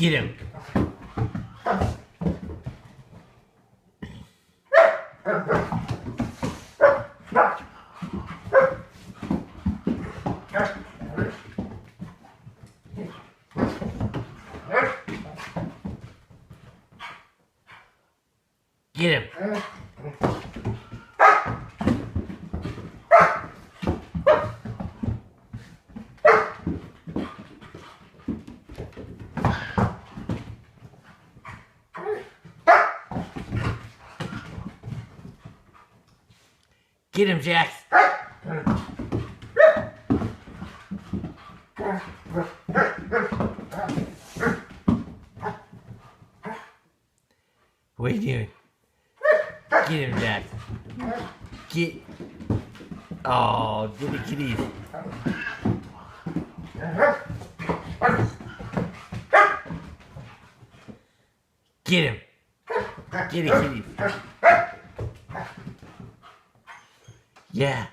Get him. Get him. Get him, Jack. What are you doing? Get him, Jack. Get. Oh, get the kitties. Get him. Get the kitties. Yeah.